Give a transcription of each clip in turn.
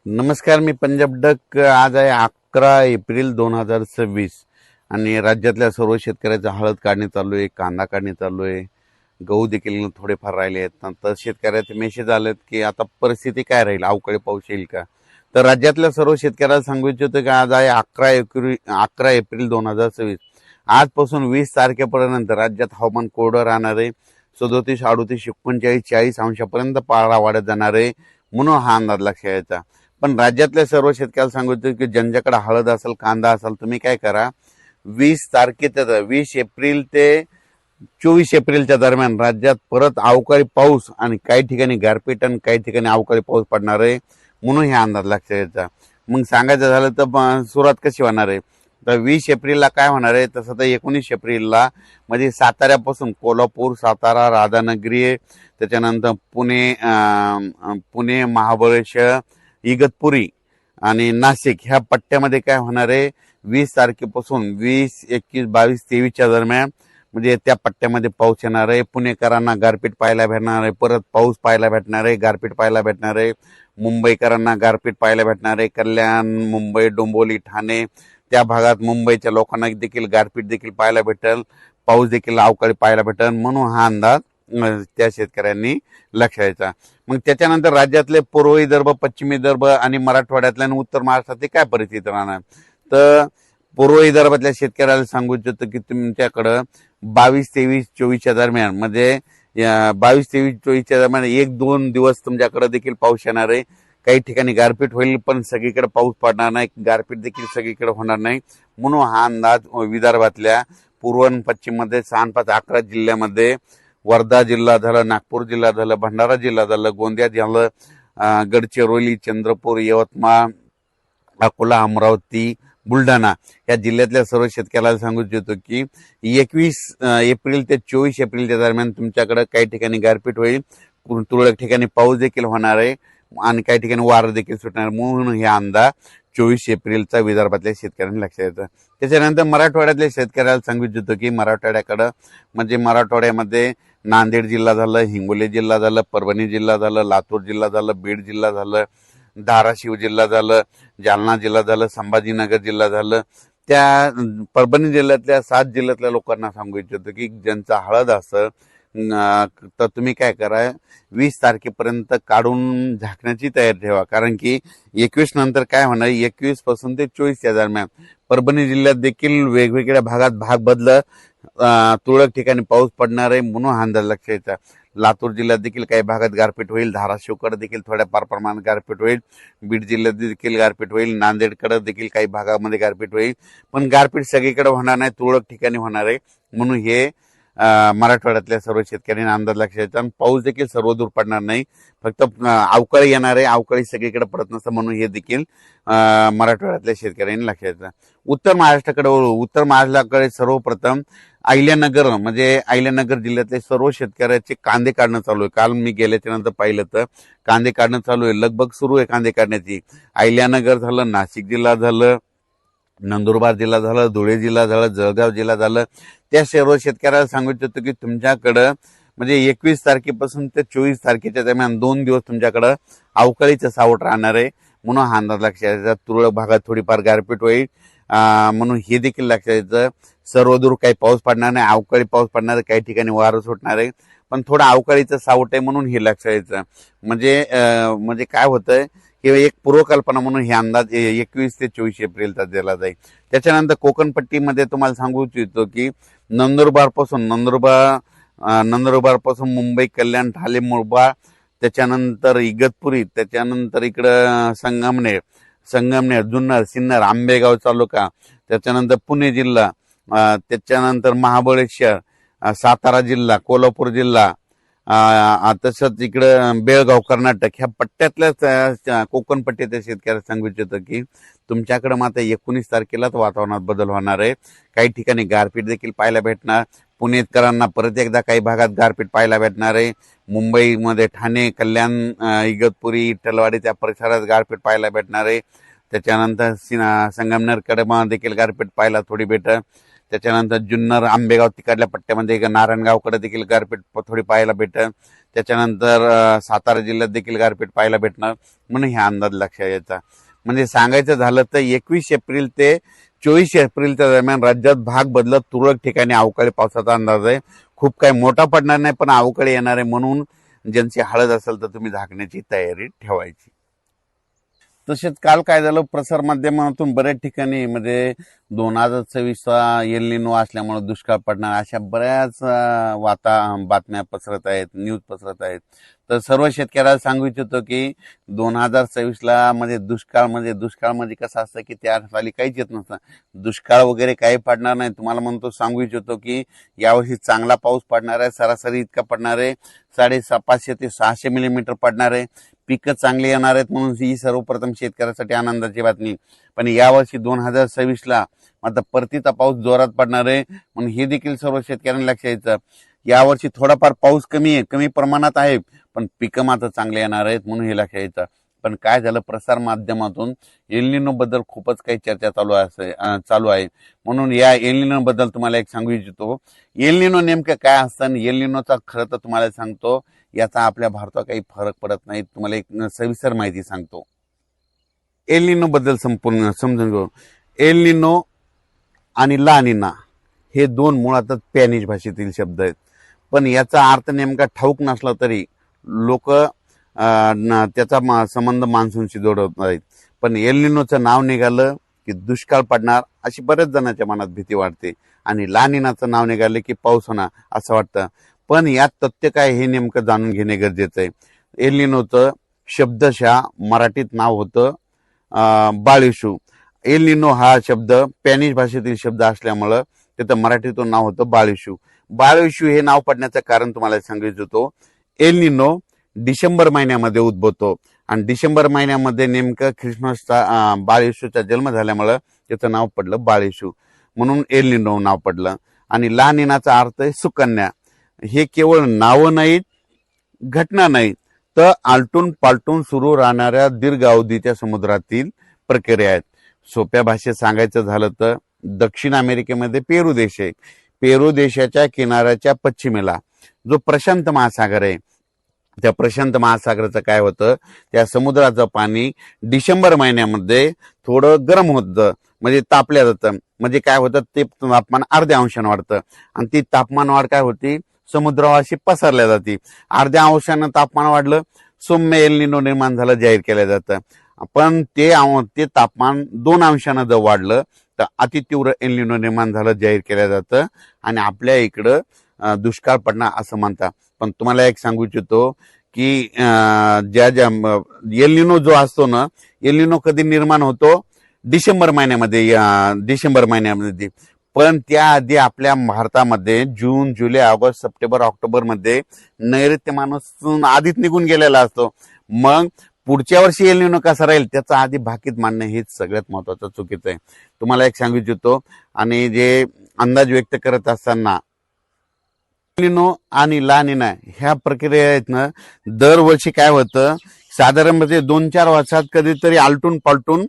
नमस्कार, मी पंजाब डक. आज आहे 11 एप्रिल 2026 आणि राज्यातल्या सर्व शेतकऱ्याचा हळद काढणी चालू आहे, कांदा काढणी चालू आहे, गहू देखील थोडेफार राहिले आहेत. नंतर शेतकऱ्याचे मेसेज आलेत की आता परिस्थिती काय राहील, अवकाळी पाऊस येईल का. तर राज्यातल्या सर्व शेतकऱ्याला सांगू इच्छितो की आज आहे 11 एप्रिल 2026. आजपासून 20 तारखेपर्यंत राज्यात हवामान कोरडं राहणार आहे. 37, 38, 39, 40 अंशापर्यंत पारा वाढत जाणार आहे, म्हणून हा अंदाज लक्षात यायचा. पण राज्यातल्या सर्व शेतकऱ्याला सांगितलं की ज्यांच्याकडे हळद असेल, कांदा असेल, तुम्ही काय करा, 20 एप्रिल ते 24 एप्रिलच्या दरम्यान राज्यात परत अवकाळी पाऊस आणि काही ठिकाणी गारपीट आणि काही ठिकाणी अवकाळी पाऊस पडणार आहे, म्हणून हे अंदाज लक्षात यायचा. मग सांगायचं झालं तर सुरुवात कशी होणार आहे, तर 20 एप्रिलला काय होणार आहे, तसं तर 19 एप्रिलला म्हणजे साताऱ्यापासून कोल्हापूर, सातारा, राधानगरी, त्याच्यानंतर पुणे, महाबळेश्वर, इगतपुरी आणि नाशिक ह्या पट्ट्यामध्ये काय होणार आहे, 20 तारखेपासून 20, 21, 22, 23च्या दरम्यान म्हणजे त्या पट्ट्यामध्ये पाऊस येणार आहे. पुणेकरांना गारपीट पाहायला भेटणार आहे, परत पाऊस पाहायला भेटणार आहे, गारपीट पाहायला भेटणार आहे. मुंबईकरांना गारपीट पाहायला भेटणार आहे. कल्याण, मुंबई, डोंबिवली, ठाणे त्या भागात मुंबईच्या लोकांना देखील गारपीट देखील पाहायला भेटेल, पाऊस देखील अवकाळी पाहायला भेटेल, म्हणून हा अंदाज त्या शेतकऱ्यांनी लक्षात घ्यायचा. मग त्याच्यानंतर राज्यातले पूर्व विदर्भ, पश्चिम विदर्भ आणि मराठवाड्यातल्या आणि उत्तर महाराष्ट्रातली काय परिस्थिती राहणार, तर पूर्व विदर्भातल्या शेतकऱ्याला सांगू इच्छितो की तुमच्याकडं 22, 23, 24च्या दरम्यान म्हणजे 22, 23, 24च्या दरम्यान 1-2 दिवस तुमच्याकडे देखील पाऊस येणार आहे. काही ठिकाणी गारपीट होईल, पण सगळीकडे पाऊस पडणार नाही, गारपीट देखील सगळीकडे होणार नाही, म्हणून हा अंदाज विदर्भातल्या पूर्व आणि पश्चिम मध्ये 6-5-11 जिल्ह्यामध्ये, वर्धा जिल्हा झालं, नागपूर जिल्हा झालं, भंडारा जिल्हा झालं, गोंदिया झालं, गडचिरोली, चंद्रपूर, यवतमाळ, अकोला, अमरावती, बुलढाणा या जिल्ह्यातल्या सर्व शेतकऱ्याला सांगू इच्छितो की 21 एप्रिल ते 24 एप्रिलच्या दरम्यान तुमच्याकडे काही ठिकाणी गारपीट होईल, तुरळक ठिकाणी पाऊस देखील होणार आहे आणि काही ठिकाणी वारं देखील सुटणार, म्हणून हे अंदाज 24 एप्रिलचा विदर्भातल्या शेतकऱ्यांनी लक्षात येतं. त्याच्यानंतर मराठवाड्यातल्या शेतकऱ्याला सांगू इच्छितो की मराठवाड्याकडं म्हणजे मराठवाड्यामध्ये नांदेड जिल्हा झालं, हिंगोली जिल्हा झालं, परभणी जिल्हा झालं, लातूर जिल्हा झालं, बीड जिल्हा झालं, धाराशिव जिल्हा झालं, जालना जिल्हा झालं, संभाजीनगर जिल्हा झालं. त्या परभणी जिल्ह्यातल्या 7 जिल्ह्यातल्या लोकांना सांगू इच्छितो की ज्यांचा हळद असं तर तुम्ही काय करा, 20 तारखेपर्यंत काढून झाकण्याची तयारी ठेवा, कारण की 21 नंतर काय होणार, 21 पासून ते 24च्या दरम्यान परभणी जिल्ह्यात देखील वेगवेगळ्या भागात भाग बदलत तुरळक ठिकाणी पाऊस पडणार आहे, म्हणून हा अंदाज लक्षात यायचा. लातूर जिल्ह्यात देखील काही भागात गारपीट होईल, धाराशिवकडे देखील थोड्याफार प्रमाणात गारपीट होईल, बीड जिल्ह्यात देखील गारपीट होईल, नांदेडकडे देखील काही भागामध्ये गारपीट होईल, पण गारपीट सगळीकडे होणार नाही, तुरळक ठिकाणी होणार आहे, म्हणून हे मराठवाड्यातल्या सर्व शेतकऱ्यांनी अंदाज लक्षात यायचा. आणि पाऊस देखील सर्वदूर पडणार नाही, फक्त अवकाळी येणार आहे, अवकाळी सगळीकडे पडत नसतं, म्हणून हे देखील मराठवाड्यातल्या शेतकऱ्यांनी लक्षात यायचं. उत्तर महाराष्ट्राकडे उत्तर महाराष्ट्राकडे सर्वप्रथम अहिल्यानगर म्हणजे अहिल्यानगर जिल्ह्यातले सर्व शेतकऱ्याचे कांदे काढणं चालू आहे. काल मी गेल्याच्या नंतर पाहिलं तर कांदे काढणं चालू आहे, लगभग सुरू आहे कांदे काढण्याची. अहिल्यानगर झालं, नाशिक जिल्हा झालं, नंदुरबार जिल्हा झालं, धुळे जिल्हा झालं, जळगाव जिल्हा झालं, त्या सर्व शेतकऱ्याला सांगू इच्छितो की तुमच्याकडं म्हणजे 21 तारखेपासून ते 24 तारखेच्या दरम्यान 2 दिवस तुमच्याकडं अवकाळीचं सावट राहणार आहे, म्हणून हा अंदाज लक्षात यायचा. तुरळक भागात थोडीफार गारपीट होईल, म्हणून हे देखील लक्षात यायचं. सर्वदूर काही पाऊस पडणार नाही, अवकाळी पाऊस पडणार आहे, काही ठिकाणी वारं सुटणार आहे, पण थोडं अवकाळीचं सावट आहे, म्हणून हे लक्षात यायचं. म्हणजे काय होतंय किंवा एक पूर्वकल्पना म्हणून हे अंदाज 21 ते 24 एप्रिलचा दिला जाईल. त्याच्यानंतर कोकणपट्टीमध्ये तुम्हाला सांगू इच्छितो की नंदुरबार पासून मुंबई, कल्याण, ठाणे, मुरबाड, त्याच्यानंतर इगतपुरी, त्याच्यानंतर इकडं संगमनेर, जुन्नर, सिन्नर, आंबेगाव तालुका, त्याच्यानंतर पुणे जिल्हा, त्याच्यानंतर महाबळेश्वर, सातारा जिल्हा, कोल्हापूर जिल्हा, तसंच इकडं बेळगाव, कर्नाटक ह्या पट्ट्यातल्या कोकण पट्ट्यातल्या शेतकऱ्याला सांगू इच्छितो की तुमच्याकडे मात्र 19 तारखेलाच वातावरणात बदल होणार आहे. काही ठिकाणी गारपीट देखील पाहायला भेटणार. पुणेकरांना परत एकदा काही भागात गारपीट पाहायला भेटणार आहे. मुंबईमध्ये ठाणे, कल्याण, इगतपुरी, विठ्ठलवाडी त्या परिसरात गारपीट पाहायला भेटणार आहे. त्याच्यानंतर संगमनेरकडे देखील गारपीट पाहायला थोडी भेटल. त्याच्यानंतर जुन्नर, आंबेगाव तिकडल्या पट्ट्यामध्ये नारायणगावकडे देखील गारपीट थोडी पाहायला भेटेल. त्याच्यानंतर सातारा जिल्ह्यात देखील गारपीट पाहायला भेटणार म्हणून हा अंदाज लक्षात यायचा. म्हणजे सांगायचं झालं तर 21 एप्रिल ते 24 एप्रिलच्या दरम्यान राज्यात भाग बदलत तुरळक ठिकाणी अवकाळी पावसाचा अंदाज आहे. खूप काही मोठा पडणार नाही पण अवकाळी येणार आहे, म्हणून ज्यांची हळद असेल तर तुम्ही झाकण्याची तयारी ठेवायची. तसेच काल काय झालं, प्रसार माध्यमातून बऱ्याच ठिकाणी म्हणजे 2026चा एल निनो असल्यामुळे दुष्काळ पडणार अशा बऱ्याच बातम्या पसरत आहेत, न्यूज पसरत आहेत. तर सर्व शेतकऱ्याला सांगू इच्छितो की 2026ला म्हणजे दुष्काळ म्हणजे कसं असतं की त्या साली काहीच येत नसतं, दुष्काळ वगैरे काही पडणार नाही. तुम्हाला म्हणतो सांगू इच्छितो की यावर्षी चांगला पाऊस पडणार आहे, सरासरी इतका पडणार आहे, 550 ते 600 मिलीमीटर पडणार आहे. पिकं चांगली येणार आहेत म्हणून ही सर्वप्रथम शेतकऱ्यासाठी आनंदाची बातमी. पण यावर्षी 2026ला मात्र परतीचा पाऊस जोरात पडणार आहे म्हणून हे देखील सर्व शेतकऱ्यांनी लक्षात घ्यायचं. यावर्षी थोडाफार पाऊस कमी प्रमाणात आहे पण पिकं मात्र चांगले येणार आहेत म्हणून हे लक्षात घ्यायचं. पण काय झालं, प्रसार माध्यमातून एल निनो बद्दल खूपच काही चर्चा चालू आहे. म्हणून या एल निनो बद्दल तुम्हाला एक सांगू इच्छितो. एल निनो नेमकं काय असतं आणि एल निनोचा खरं तर तुम्हाला सांगतो याचा आपल्या भारतात काही फरक पडत नाही. तुम्हाला एक सविस्तर माहिती सांगतो एल निनो बद्दल संपूर्ण समजून घेऊ. एल निनो आणि ला निना हे दोन मुळातच स्पॅनिश भाषेतील शब्द आहेत, पण याचा अर्थ नेमका ठाऊक नसला तरी लोक त्याचा संबंध मान्सूनशी जोडत आहेत. पण एल निनोचं नाव निघालं की दुष्काळ पडणार अशी बऱ्याच जणांच्या मनात भीती वाटते आणि ला निनाचं नाव निघालं की पाऊस होणार असं वाटतं. पण यात तथ्य काय हे नेमकं जाणून घेणे गरजेचं आहे. एल निनोचं शब्दशः मराठीत नाव होतं बाळिशू. एल निनो हा शब्द स्पॅनिश भाषेतील शब्द असल्यामुळं त्याचं मराठीतून नाव होतं बाळिशू. बाळिशू हे नाव पडण्याचं कारण तुम्हाला सांगायचं होतं. एल निनो डिसेंबर महिन्यामध्ये उद्भवतो आणि डिसेंबर महिन्यामध्ये नेमकं ख्रिसमसचा बाळिशूचा जन्म झाल्यामुळं त्याचं नाव पडलं बाळिशू, म्हणून एल निनो नाव पडलं. आणि ला निनाचा अर्थ आहे सुकन्या. हे केवळ नावं नाहीत, घटना नाहीत, तर आलटून पालटून सुरू राहणाऱ्या दीर्घ अवधीच्या समुद्रातील प्रक्रिया आहेत. सोप्या भाषेत सांगायचं झालं तर दक्षिण अमेरिकेमध्ये पेरू देश आहे. पेरू देशाच्या किनाऱ्याच्या पश्चिमेला जो प्रशांत महासागर आहे, त्या प्रशांत महासागराचं काय होतं, त्या समुद्राचं पाणी डिसेंबर महिन्यामध्ये थोडं गरम होतं, म्हणजे तापल्या जातं. म्हणजे काय होतं, ते तापमान अर्ध्या अंशानं वाढतं आणि ती तापमान वाढ काय होती, समुद्रावाशी पसरल्या जाते. अर्ध्या अंशानं तापमान वाढलं, सौम्य एल निनो निर्माण झालं जाहीर केलं जातं. पण ते तापमान 2 अंशानं जर वाढलं तर अतितीव्र एल निनो निर्माण झालं जाहीर केलं जातं आणि आपल्या इकडं दुष्काळ पडणार असं म्हणतात. पण तुम्हाला एक सांगू इच्छितो की ज्या एल निनो जो असतो ना, एल निनो कधी निर्माण होतो, डिसेंबर महिन्यामध्ये. पण त्याआधी आपल्या भारतामध्ये जून, जुलै, ऑगस्ट, सप्टेंबर, ऑक्टोबर मध्ये नैऋत्य मान्सून आधीच निघून गेलेला असतो. मग पुढच्या वर्षी एल निनो कसा राहील त्याचा आधी भाकीत मांडणं हेच सगळ्यात महत्वाचं चुकीचं आहे. तुम्हाला एक सांगू इच्छितो. आणि जे अंदाज व्यक्त करत असताना एल निनो आणि ला निना ह्या प्रक्रिया आहेत ना, दरवर्षी काय होतं, साधारण म्हणजे 2-4 वर्षात कधीतरी आलटून पालटून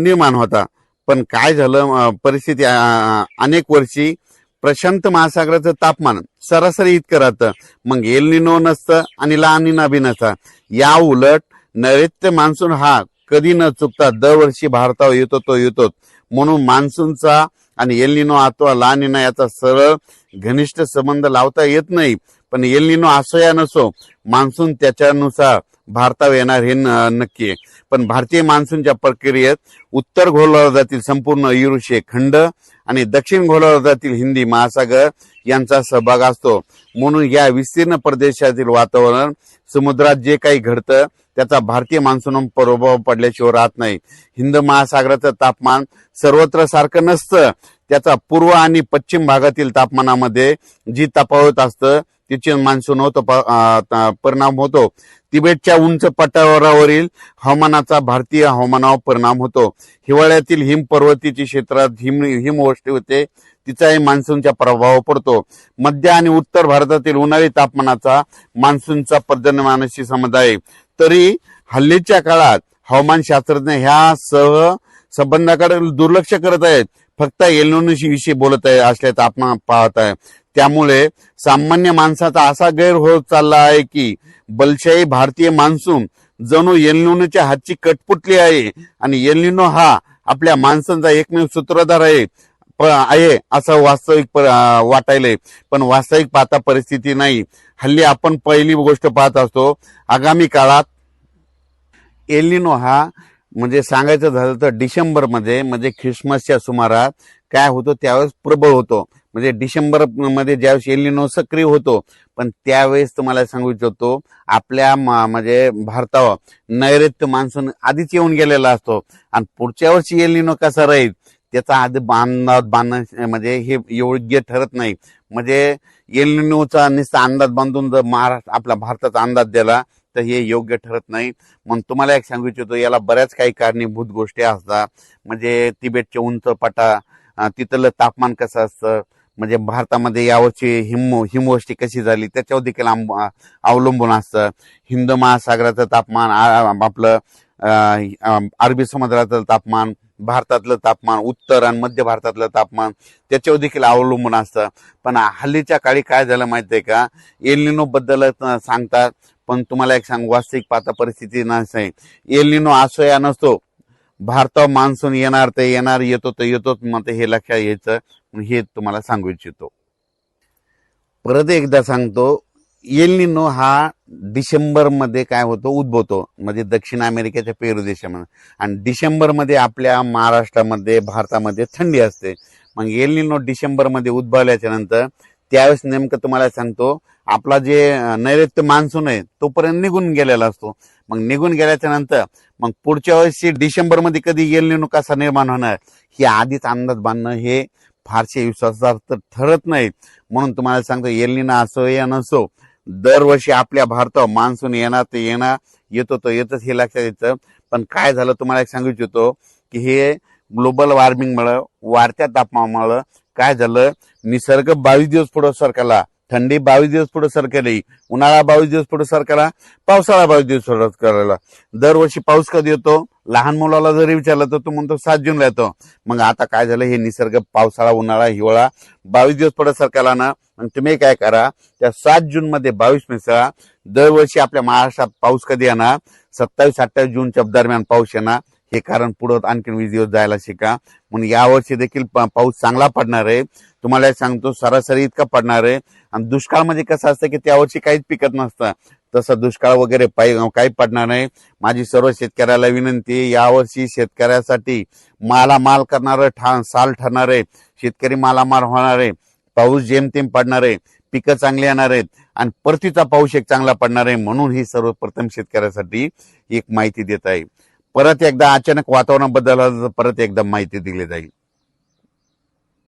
निर्माण होता. पण काय झालं, परिस्थिती अनेक वर्षी प्रशांत महासागराचं तापमान सरासरी इतकं राहतं, मग एल निनो नसतं आणि ला निना बी नसतं. या उलट नैऋत्य मान्सून हा कधी न चुकता दरवर्षी भारतावर येतो. म्हणून मान्सूनचा आणि एल निनो अथवा ला निना याचा सरळ घनिष्ठ संबंध लावता येत नाही. पण एल निनो असो या नसो, मान्सून त्याच्यानुसार भारतावर येणार हे नक्की आहे. पण भारतीय मान्सूनच्या प्रक्रियेत उत्तर गोलार्धातील संपूर्ण युरोशिय खंड आणि दक्षिण गोलार्धातील हिंदी महासागर यांचा सहभाग असतो. म्हणून या विस्तीर्ण प्रदेशातील वातावरण, समुद्रात जे काही घडतं त्याचा भारतीय मान्सून प्रभाव पडल्याशिवाय राहत नाही. हिंद महासागराचं तापमान सर्वत्र सारखं नसतं. त्याचा पूर्व आणि पश्चिम भागातील तापमानामध्ये जी तफावत असतं तिचे मान्सून परिणाम होतो. तिबेटच्या उंच पठारावरील हवामानाचा भारतीय हवामानावर परिणाम होतो. हिवाळ्यातील हिमपर्वतीच्या क्षेत्रात हिमवृष्टी होते, तिचाही मान्सूनचा प्रभाव पडतो. मध्य आणि उत्तर भारतातील उन्हाळी तापमानाचा मान्सूनचा पर्जन्यमानाशी संबंध आहे. तरी हल्लीच्या काळात हवामान शास्त्रज्ञ ह्या संबंधाकडे दुर्लक्ष करत आहेत, फक्त एलिनोशी विषयी बोलत आहे असल्याचं आपण पाहत आहे. त्यामुळे सामान्य माणसाचा असा गैर होत चालला आहे की बलशाही भारतीय मान्सून जणू एलिनोच्या हातची कटपुटली आहे आणि एलिनो हा आपल्या माणसांचा एकमेव सूत्रधार आहे असं वास्तविक वाटायलंय. पण वास्तविक पाहता परिस्थिती नाही. हल्ली आपण पहिली गोष्ट पाहत असतो, आगामी काळात एलिनो हा म्हणजे सांगायचं झालं तर डिसेंबरमध्ये म्हणजे ख्रिसमसच्या सुमारात काय होतो त्यावेळेस प्रबळ होतो. म्हणजे डिसेंबर मध्ये ज्यावेळेस एलिनो सक्रिय होतो, पण त्यावेळेस तुम्हाला सांगू इच्छितो आपल्या म्हणजे भारतावर नैऋत्य मान्सून आधीच येऊन गेलेला असतो आणि पुढच्या वर्षी एलिनो कसा राहील त्याचा आधी अंदाज बांधणं म्हणजे हे योग्य ठरत नाही. म्हणजे एलिनोचा नुसता अंदाज बांधून जर महाराष्ट्र आपला भारताचा अंदाज दिला तर हे योग्य ठरत नाही. म्हणून तुम्हाला एक सांगू इच्छितो याला बऱ्याच काही कारणीभूत गोष्टी असतात. म्हणजे तिबेटचे उंच पटा, तिथलं तापमान कसं असतं, म्हणजे भारतामध्ये यावर्षी हिमवृष्टी कशी झाली त्याच्यावर देखील अवलंबून असतं. हिंद महासागराचं तापमान, आपलं अरबी समुद्राचं तापमान, भारतातलं तापमान, उत्तर आणि मध्य भारतातलं तापमान त्याच्यावर देखील अवलंबून असतं. पण हल्लीच्या काळी काय झालं माहितीये का, एलिनो बद्दल सांगतात, पण तुम्हाला एक सांगू वास्तविक पाहता परिस्थिती नाही. एलिनो असो या नसतो, भारतावर मान्सून येणार ते येणार, येतो तर येतोच, मग हे लक्षात घ्यायचं. हे तुम्हाला सांगू इच्छितो. परत एकदा सांगतो, एलिनो हा डिसेंबर मध्ये काय होतो उद्भवतो, म्हणजे दक्षिण अमेरिकेच्या पेरू देशामध्ये, आणि डिसेंबर मध्ये आपल्या महाराष्ट्रामध्ये भारतामध्ये थंडी असते. मग एलिनो डिसेंबर मध्ये उद्भवल्याच्या नंतर त्यावेळेस नेमकं तुम्हाला सांगतो आपला जे नैऋत्य मान्सून आहे तोपर्यंत निघून गेलेला असतो. मग निघून गेल्याच्या नंतर मग पुढच्या वर्षी डिसेंबर मध्ये कधी एलिनो कसा निर्माण होणार हे आधीच अंदाज बांधणं हे फारसे विश्वासार्थ ठरत नाही. म्हणून तुम्हाला सांगतो एलिनो असो या नसो, दरवर्षी आपल्या भारतावर मान्सून येणार ते येणार, येतो तो येतच हे लक्षात येतं. पण काय झालं तुम्हाला एक सांगू इच्छितो की हे ग्लोबल वॉर्मिंगमुळे, वाढत्या तापमानामुळे काय झालं, निसर्ग 22 दिवस पुढे सरकला, थंडी 22 दिवस पुढे सरकली, उन्हाळा 22 दिवस पुढे सरकला, पावसाळा 22 दिवस पुढे सरकला. दरवर्षी पाऊस कधी येतो, लहान मुलाला जरी विचारलं तर तो म्हणतो 7 जूनला येतो. मग आता काय झालं, हे निसर्ग पावसाळा, उन्हाळा, हिवाळा 22 दिवस पुढे सरकला ना. मग तुम्ही काय करा, त्या 7 जून मध्ये 22 मिसळा. दरवर्षी आपल्या महाराष्ट्रात पाऊस कधी येणार, 27-28 जूनच्या दरम्यान पाऊस येणार. हे कारण पुढे आणखी 20 दिवस जायला शिका. म्हणून यावर्षी देखील पाऊस चांगला पडणार आहे. तुम्हाला सांगतो सरासरी इतका पडणार आहे. आणि दुष्काळमध्ये कसं असतं की त्यावर्षी काहीच पिकत नसतं, तसं दुष्काळ वगैरे काही पडणार नाही. माझी सर्व शेतकऱ्याला विनंती, यावर्षी शेतकऱ्यासाठी मालामाल करणारं साल ठरणार आहे. शेतकरी मालामाल होणार आहे. पाऊस जेमतेम पडणार आहे, पिकं चांगली येणार आहेत आणि परतीचा पाऊस एक चांगला पडणार आहे. म्हणून ही सर्वप्रथम शेतकऱ्यासाठी एक माहिती देत आहे. परत एकदा अचानक वातावरण बदल परत एकदा माहिती दिली जाईल.